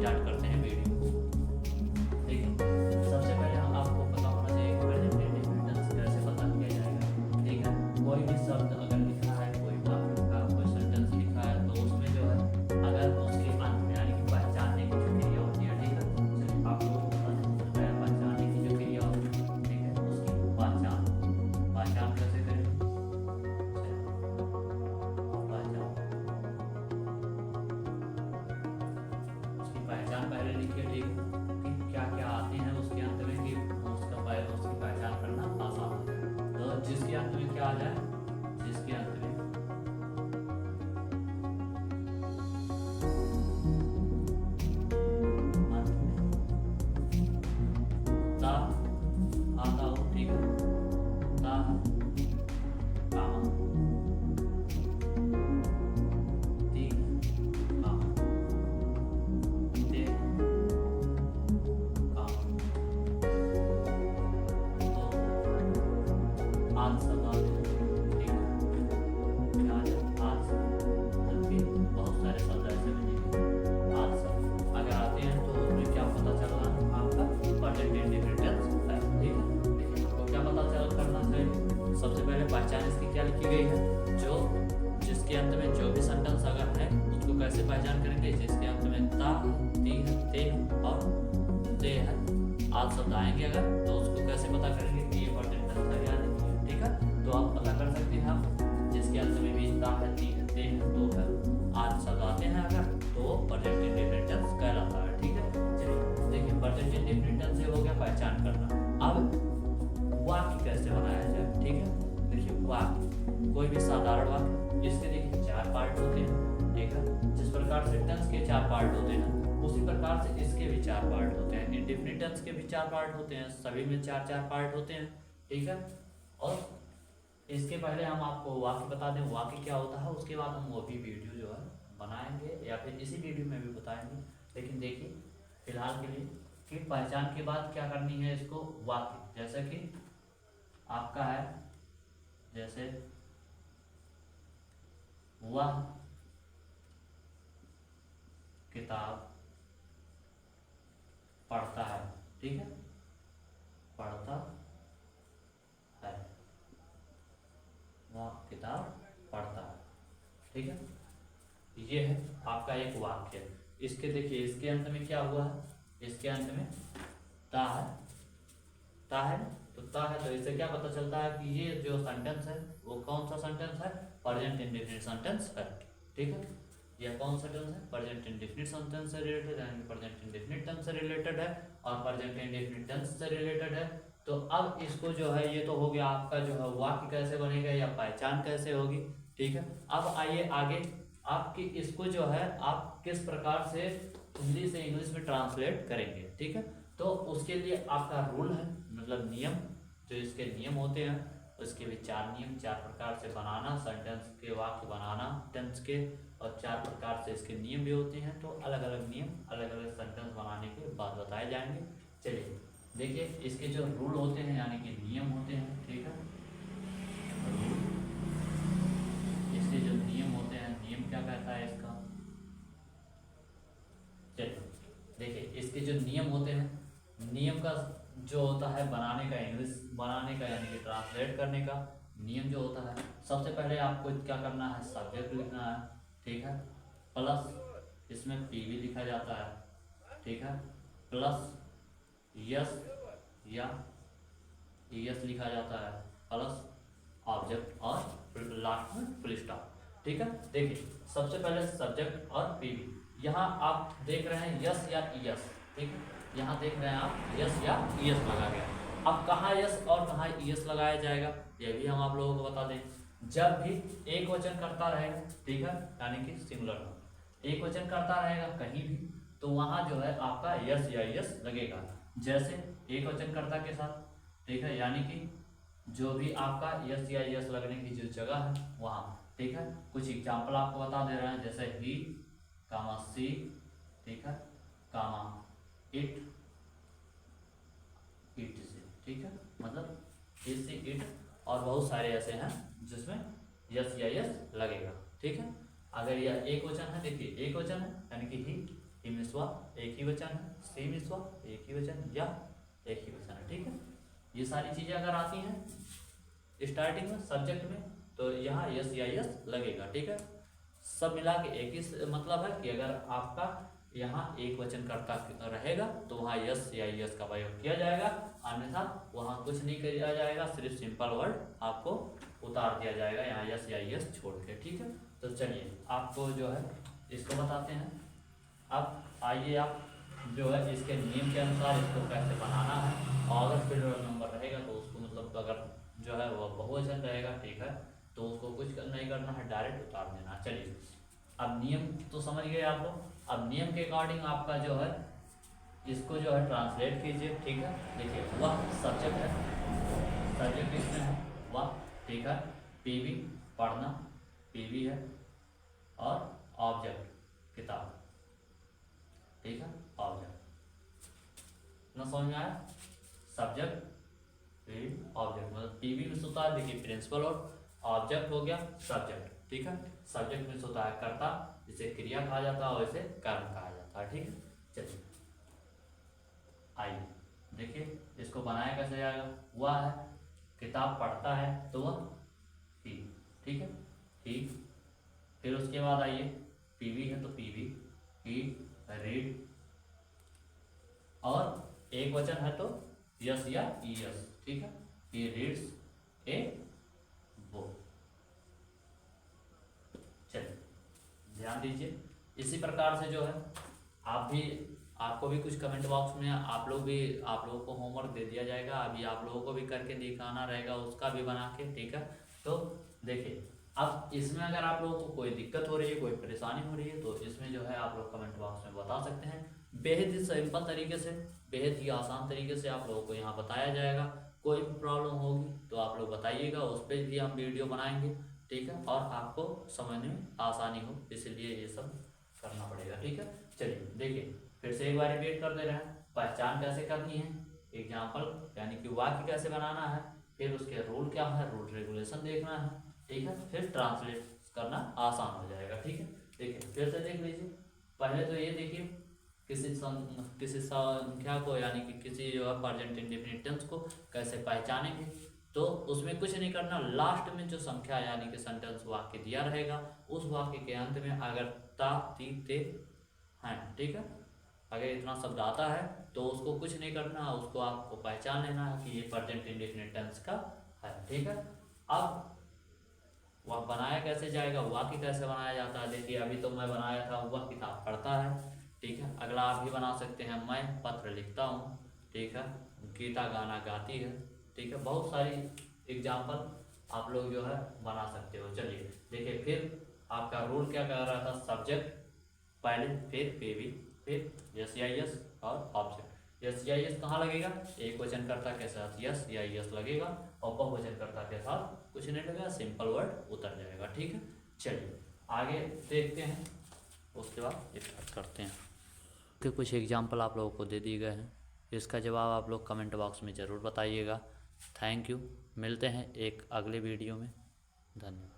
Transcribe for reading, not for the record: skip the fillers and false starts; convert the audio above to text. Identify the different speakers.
Speaker 1: Start करते हैं video. ठीक है, सबसे पहले हम आपको पता होना चाहिए कि प्रेजेंट इंडिपेंडेंस कैसे पता किया जाएगा। ठीक है, कोई भी शब्द अगर लिखा है, कोई वाक्य का कोई सेंटेंस लिखा है, तो उसमें जो है अगर उसके अंत में यानी कि पहचानने की जो क्रिया होती है, ठीक है, चलिए आप लोगों को बता दें सबसे पहले पहचानने की जो क्रिया होती है, ठीक है, उसकी पहचान कैसे करें। चलिए, पहचान, उसकी पहचान पहले लिखिए। ठीक है, कि क्या क्या आते हैं उसके अंत में, कि उसकी पहचान करना आसान हो जाए। तो जिसके अंत में क्या आ जाए, जिसके अंत में अंत में ता आता हो, ठीक है, ता कामा, ती कामा, ते कामा, तो आज सब आते हैं। ठीक है, क्या है आज, जबकि बहुत सारे शब्द ऐसे मिलेंगे आज सब अगर आते हैं तो उसमें क्या पता चल रहा है आपका प्रेजेंट इंडिपेंडेंस है। ठीक है, देखिए आपको क्या पता चल करना चाहिए, सबसे पहले पहचान इसकी क्या लिखी गई है, जो जिसके अंत में जो भी सेंटेंस अगर है उसको कैसे पहचान करेंगे, जिसके अंत में ता ती ते और ते है आज शब्द आएंगे अगर, तो उसको कैसे पता करेंगे कि ये प्रेजेंट टेंस है या नहीं है। ठीक है, तो आप पता कर सकते हैं आप, जिसके अंत में भी ता है ती है ते है तो है आज शब्द आते हैं अगर, तो प्रेजेंट इंडिपेंडेंस कहलाता है। ठीक है, चलिए देखिए प्रेजेंट इंडिपेंडेंस से हो गया पहचान करना। अब वाक्य कैसे बनाया जाए। ठीक है, देखिए वाक्य, कोई भी साधारण वाक्य, इसके देखिए चार पार्ट होते हैं। ठीक है, जिस प्रकार से टेंस के चार पार्ट होते हैं उसी प्रकार से इसके भी चार पार्ट होते हैं। इंडेफिनिट टेंस के भी चार पार्ट होते हैं, सभी में चार चार पार्ट होते हैं। ठीक है, और इसके पहले हम आपको वाक्य बता दें वाक्य क्या होता है, उसके बाद हम वो भी वीडियो जो है बनाएंगे या फिर इसी वीडियो में भी बताएंगे। लेकिन देखिए फिलहाल के लिए कि पहचान के बाद क्या करनी है इसको, वाक्य जैसे कि आपका है, जैसे वह किताब पढ़ता है। ठीक है, पढ़ता है, वह किताब पढ़ता है। ठीक है, ये है आपका एक वाक्य। इसके देखिए इसके अंत में क्या हुआ है, इसके अंत में ता है, ता है तो ता है, तो इससे क्या पता चलता है कि ये जो सेंटेंस है वो कौन सा सेंटेंस है, प्रेजेंट इंडेफिनिट सेंटेंस है। ठीक है, यह कौन सा टेंस है, प्रेजेंट इंडेफिनिट सेंटेंस से रिलेटेड है, प्रेजेंट इंडेफिनिट टेंस से रिलेटेड है और प्रेजेंट इंडेफिनिट टेंस से रिलेटेड है। तो अब इसको जो है ये तो हो गया आपका जो है वाक्य कैसे बनेगा या पहचान कैसे होगी। ठीक है, अब आइए आगे आपकी इसको जो है आप किस प्रकार से हिंदी से इंग्लिश में ट्रांसलेट करेंगे। ठीक है, तो उसके लिए आपका रूल है, मतलब नियम, जो इसके नियम होते हैं उसके भी चार नियम, चार प्रकार से बनाना सेंटेंस के वाक्य बनाना टेंस के, और चार प्रकार से इसके नियम भी होते हैं। तो अलग अलग नियम अलग अलग सेंटेंस बनाने के बाद बताए जाएंगे। चलिए देखिए इसके जो रूल होते हैं यानी कि नियम होते हैं। ठीक है, इसके जो नियम होते हैं, नियम क्या कहता है इसका, चलिए देखिए इसके जो नियम होते हैं, नियम का जो होता है बनाने का, इंग्लिश बनाने का यानी कि ट्रांसलेट करने का नियम जो होता है, सबसे पहले आपको क्या करना है, सब्जेक्ट लिखना है। ठीक है, प्लस इसमें पीवी लिखा जाता है। ठीक है, प्लस यस या यस लिखा जाता है, प्लस ऑब्जेक्ट और लास्ट में फुल स्टॉप। ठीक है, देखिए सबसे पहले सब्जेक्ट और पीवी, यहाँ आप देख रहे हैं यस या ईएस। ठीक है, यहाँ देख रहे हैं आप यस या ईएस लगा गया। अब कहाँ यस और कहाँ ईएस लगाया जाएगा ये भी हम आप लोगों को बता दें। जब भी एक वचन करता रहेगा, ठीक है, यानी कि सिंगुलर एक वचन करता रहेगा कहीं भी, तो वहां जो है आपका यस या यस लगेगा। जैसे एक वचन कर्ता के साथ, ठीक है, यानी कि जो भी आपका यस या यस लगने की जो जगह है वहाँ। ठीक है, कुछ एग्जाम्पल आपको बता दे रहे हैं, जैसे ही कामा सी, ठीक है, कामा इट, इट से, ठीक है, मतलब इससे इट, और बहुत सारे ऐसे हैं जिसमें यस या यस लगेगा। ठीक है, अगर यह एक वचन है, देखिए एक वचन है यानी कि ही, हिमस्वा एक ही वचन है, सीमस्वा एक ही वचन या एक ही वचन है। ठीक है, ये सारी चीजें अगर आती हैं स्टार्टिंग में सब्जेक्ट में तो यहाँ यस या यस लगेगा। ठीक है, सब मिला के एक ही मतलब है कि अगर आपका यहाँ एक वचन कर्ता रहेगा तो वहाँ यस या यस का प्रयोग किया जाएगा, अन्यथा वहाँ कुछ नहीं किया जाएगा, सिर्फ सिंपल वर्ड आपको उतार दिया जाएगा यहाँ यस या यस छोड़ के। ठीक है, तो चलिए आपको जो है इसको बताते हैं। अब आइए आप जो है इसके नियम के अनुसार इसको कैसे बनाना है, और अगर फिर नंबर रहेगा तो उसको मतलब अगर जो है वो बहुवचन रहेगा, ठीक है, तो उसको कुछ नहीं करना है, डायरेक्ट उतार देना। चलिए अब नियम तो समझ गए आप लोग। अब नियम के अकॉर्डिंग आपका जो है इसको जो है ट्रांसलेट कीजिए। ठीक है, देखिए वह सब्जेक्ट है, सब्जेक्ट इसमें है वह, ठीक है, पीवी पढ़ना पीवी है, और ऑब्जेक्ट किताब, ठीक है, ऑब्जेक्ट ना समझ में आया। सब्जेक्ट रीड ऑब्जेक्ट मतलब पीवी में होता है, देखिए प्रिंसिपल और ऑब्जेक्ट हो गया सब्जेक्ट। ठीक है, सब्जेक्ट में होता है कर्ता, जिसे क्रिया कहा जाता है, वैसे कर्म कहा जाता है। ठीक है, चलिए आइए देखिए इसको बनाया कैसे जाएगा। वह है किताब पढ़ता है तो वह ही, ठीक है, ही। फिर उसके बाद आइए पीवी है तो पीवी, ही रीड, और एक वचन है तो यस या यस, ठीक है, ही रीड्स ए बुक। चलिए ध्यान दीजिए, इसी प्रकार से जो है आपको भी कुछ कमेंट बॉक्स में आप लोगों को होमवर्क दे दिया जाएगा, अभी आप लोगों को भी करके दिखाना रहेगा, उसका भी बना के। ठीक है, तो देखिए अब इसमें अगर आप लोगों को कोई दिक्कत हो रही है, कोई परेशानी हो रही है, तो इसमें जो है आप लोग कमेंट बॉक्स में बता सकते हैं। बेहद ही सिंपल तरीके से, बेहद ही आसान तरीके से आप लोगों को यहाँ बताया जाएगा। कोई भी प्रॉब्लम होगी तो आप लोग बताइएगा, उस पर भी हम वीडियो बनाएंगे। ठीक है, और आपको समझने में आसानी हो, इसलिए ये सब करना पड़ेगा। ठीक है, चलिए देखिए फिर से एक बार रिपीट कर दे रहे हैं। पहचान कैसे करनी है, एग्जाम्पल यानी कि वाक्य कैसे बनाना है, फिर उसके रूल क्या है, रूल रेगुलेशन देखना है। ठीक है, फिर ट्रांसलेट करना आसान हो जाएगा। ठीक है, देखिए फिर से देख लीजिए। पहले तो ये देखिए किसी संख्या को यानी कि किसी जो है प्रेजेंट इंडेफिनिट टेंस को कैसे पहचानेंगे, तो उसमें कुछ नहीं करना, लास्ट में जो संख्या यानी कि सेंटेंस वाक्य दिया रहेगा, उस वाक्य के अंत में अगर ता ती ते हैं, ठीक है, अगर इतना शब्द आता है तो उसको कुछ नहीं करना, उसको आपको पहचान लेना है कि ये प्रेजेंट इंडेफिनिट टेंस का है। ठीक है, अब वह बनाया कैसे जाएगा, वाक्य कैसे बनाया जाता है, देखिए अभी तो मैं बनाया था वह किताब पढ़ता है। ठीक है, अगला आप भी बना सकते हैं, मैं पत्र लिखता हूँ। ठीक है, गीता गाना गाती है। ठीक है, बहुत सारी एग्जाम्पल आप लोग जो है बना सकते हो। चलिए देखिए फिर आपका रूल क्या कह रहा था, सब्जेक्ट पहले, फिर पीवी, फिर यस या यस और ऑब्जेक्ट। यस या यस कहाँ लगेगा, एक वचन कर्ता के साथ यस या यस लगेगा, और बहुवचन कर्ता के साथ कुछ नहीं लगेगा, सिंपल वर्ड उतर जाएगा। ठीक है, चलिए आगे देखते हैं, उसके बाद स्टार्ट करते हैं। तो कुछ एग्जाम्पल आप लोगों को दे दिए गए हैं, इसका जवाब आप लोग कमेंट बॉक्स में ज़रूर बताइएगा। थैंक यू, मिलते हैं एक अगले वीडियो में, धन्यवाद।